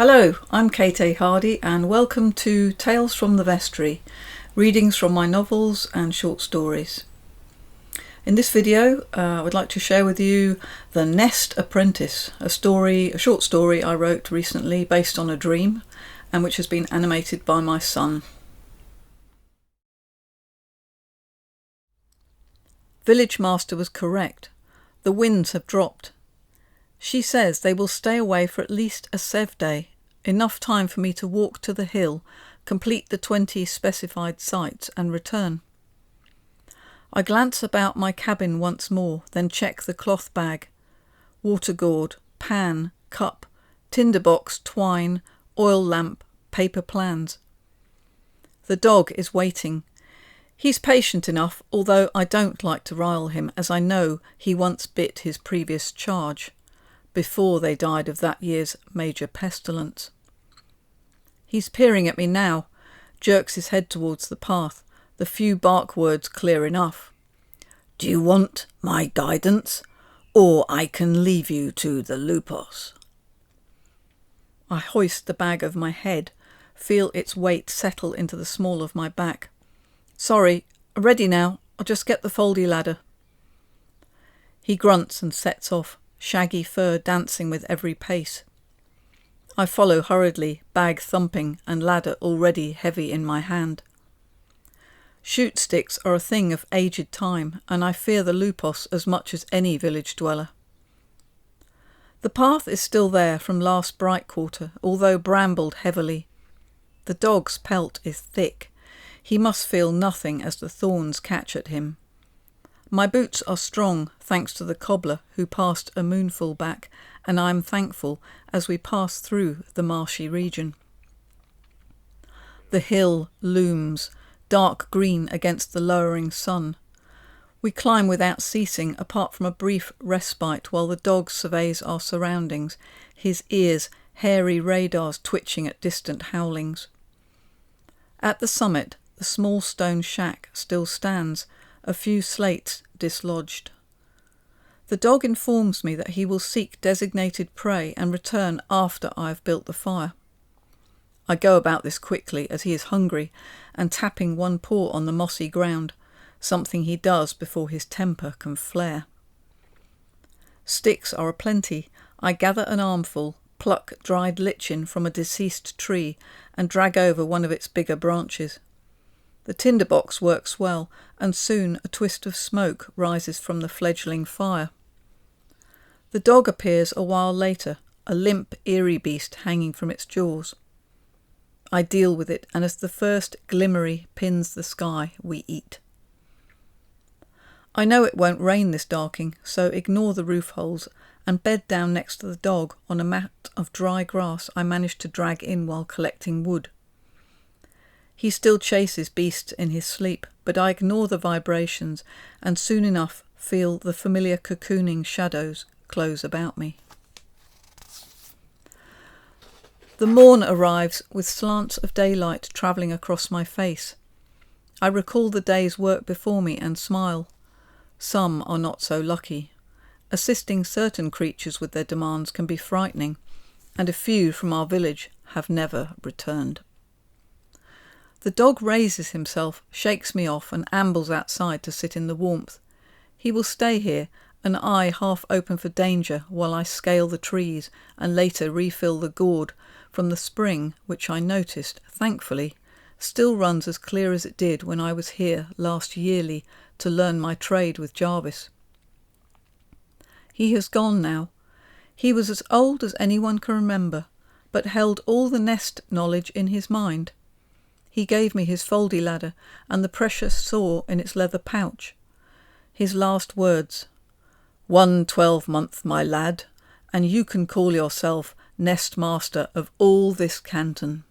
Hello, I'm Kate A. Hardy and welcome to Tales from the Vestry, readings from my novels and short stories. In this video, I would like to share with you The Nest Apprentice, a short story I wrote recently based on a dream and which has been animated by my son. Village Master was correct. The winds have dropped. She says they will stay away for at least a sev day, enough time for me to walk to the hill, complete the 20 specified sites and return. I glance about my cabin once more, then check the cloth bag. Water gourd, pan, cup, tinderbox, twine, oil lamp, paper plans. The dog is waiting. He's patient enough, although I don't like to rile him, as I know he once bit his previous charge, before they died of that year's major pestilence. He's peering at me now, jerks his head towards the path, the few bark words clear enough. "Do you want my guidance, or I can leave you to the lupos?" I hoist the bag over my head, feel its weight settle into the small of my back. "Sorry, ready now, I'll just get the foldy ladder." He grunts and sets off, shaggy fur dancing with every pace. I follow hurriedly, bag thumping and ladder already heavy in my hand. Shoot sticks are a thing of aged time, and I fear the lupos as much as any village dweller. The path is still there from last bright quarter, although brambled heavily. The dog's pelt is thick. He must feel nothing as the thorns catch at him. My boots are strong, thanks to the cobbler who passed a moonful back, and I am thankful as we pass through the marshy region. The hill looms, dark green against the lowering sun. We climb without ceasing, apart from a brief respite while the dog surveys our surroundings, his ears hairy radars twitching at distant howlings. At the summit, the small stone shack still stands, a few slates dislodged. The dog informs me that he will seek designated prey and return after I have built the fire. I go about this quickly as he is hungry and tapping one paw on the mossy ground, something he does before his temper can flare. Sticks are aplenty. I gather an armful, pluck dried lichen from a deceased tree and drag over one of its bigger branches. The tinderbox works well, and soon a twist of smoke rises from the fledgling fire. The dog appears a while later, a limp, eerie beast hanging from its jaws. I deal with it, and as the first glimmery pins the sky, we eat. I know it won't rain this darking, so ignore the roof holes and bed down next to the dog on a mat of dry grass I managed to drag in while collecting wood. He still chases beasts in his sleep, but I ignore the vibrations and soon enough feel the familiar cocooning shadows close about me. The morn arrives with slants of daylight travelling across my face. I recall the day's work before me and smile. Some are not so lucky. Assisting certain creatures with their demands can be frightening, and a few from our village have never returned. The dog raises himself, shakes me off, and ambles outside to sit in the warmth. He will stay here, an eye half open for danger, while I scale the trees and later refill the gourd from the spring, which I noticed, thankfully, still runs as clear as it did when I was here last yearly to learn my trade with Jarvis. He has gone now. He was as old as anyone can remember, but held all the nest knowledge in his mind. He gave me his foldy ladder and the precious saw in its leather pouch. His last words, "1 12-month, my lad, and you can call yourself nest master of all this canton."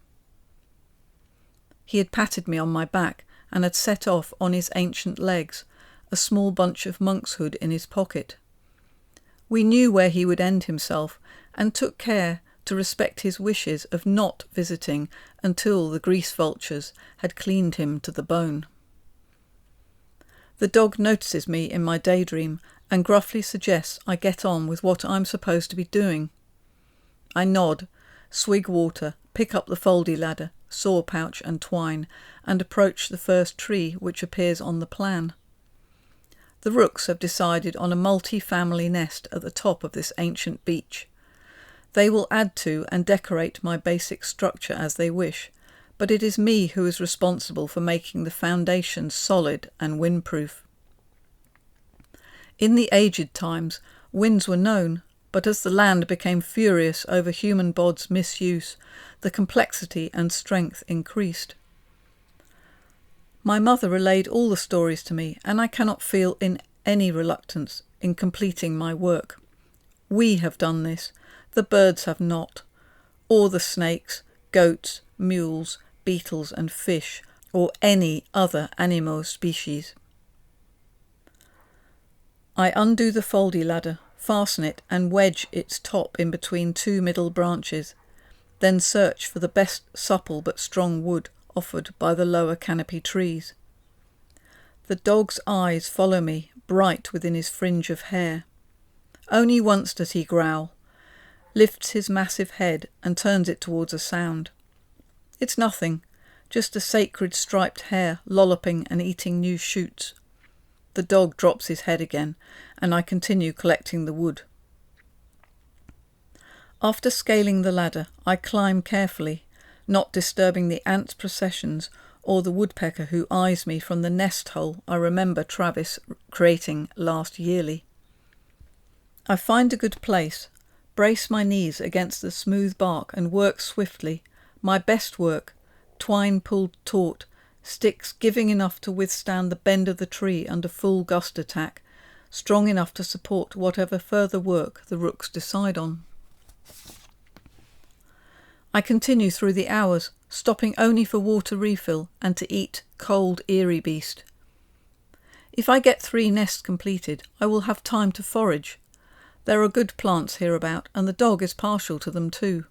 He had patted me on my back and had set off on his ancient legs, a small bunch of monkshood in his pocket. We knew where he would end himself and took care to respect his wishes of not visiting until the grease vultures had cleaned him to the bone. The dog notices me in my daydream and gruffly suggests I get on with what I'm supposed to be doing. I nod, swig water, pick up the folding ladder, saw pouch and twine, and approach the first tree which appears on the plan. The rooks have decided on a multi-family nest at the top of this ancient beech. They will add to and decorate my basic structure as they wish, but it is me who is responsible for making the foundations solid and windproof. In the aged times, winds were known, but as the land became furious over human bod's misuse, the complexity and strength increased. My mother relayed all the stories to me, and I cannot feel in any reluctance in completing my work. We have done this, the birds have not, or the snakes, goats, mules, beetles and fish, or any other animal species. I undo the folding ladder, fasten it and wedge its top in between two middle branches, then search for the best supple but strong wood offered by the lower canopy trees. The dog's eyes follow me, bright within his fringe of hair. Only once does he growl, lifts his massive head and turns it towards a sound. It's nothing, just a sacred striped hare lolloping and eating new shoots. The dog drops his head again, and I continue collecting the wood. After scaling the ladder, I climb carefully, not disturbing the ants' processions or the woodpecker who eyes me from the nest hole I remember Travis creating last yearly. I find a good place, brace my knees against the smooth bark and work swiftly, my best work, twine pulled taut, sticks giving enough to withstand the bend of the tree under full gust attack, strong enough to support whatever further work the rooks decide on. I continue through the hours, stopping only for water refill and to eat cold, eerie beast. If I get 3 nests completed, I will have time to forage. There are good plants hereabout, and the dog is partial to them too.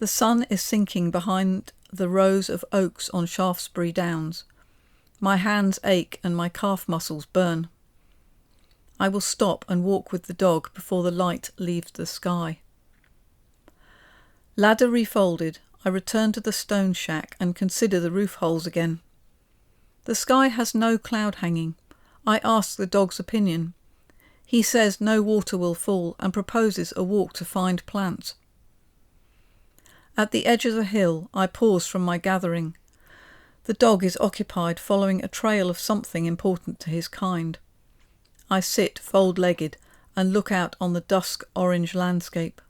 The sun is sinking behind the rows of oaks on Shaftesbury Downs. My hands ache and my calf muscles burn. I will stop and walk with the dog before the light leaves the sky. Ladder refolded, I return to the stone shack and consider the roof holes again. The sky has no cloud hanging. I ask the dog's opinion. He says no water will fall and proposes a walk to find plants. At the edge of the hill, I pause from my gathering. The dog is occupied following a trail of something important to his kind. I sit fold-legged and look out on the dusk orange landscape.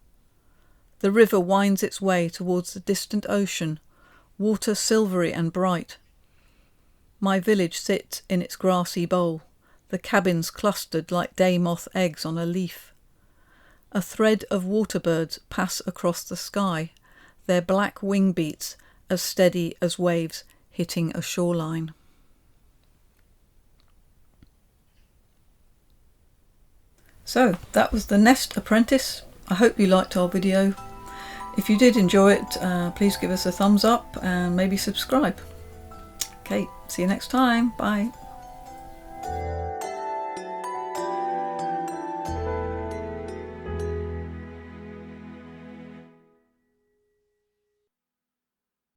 The river winds its way towards the distant ocean, water silvery and bright. My village sits in its grassy bowl, the cabins clustered like day moth eggs on a leaf. A thread of water birds pass across the sky, their black wing beats as steady as waves hitting a shoreline. So that was the Nest Apprentice. I hope you liked our video. If you did enjoy it, please give us a thumbs up and maybe subscribe. Okay, see you next time. Bye.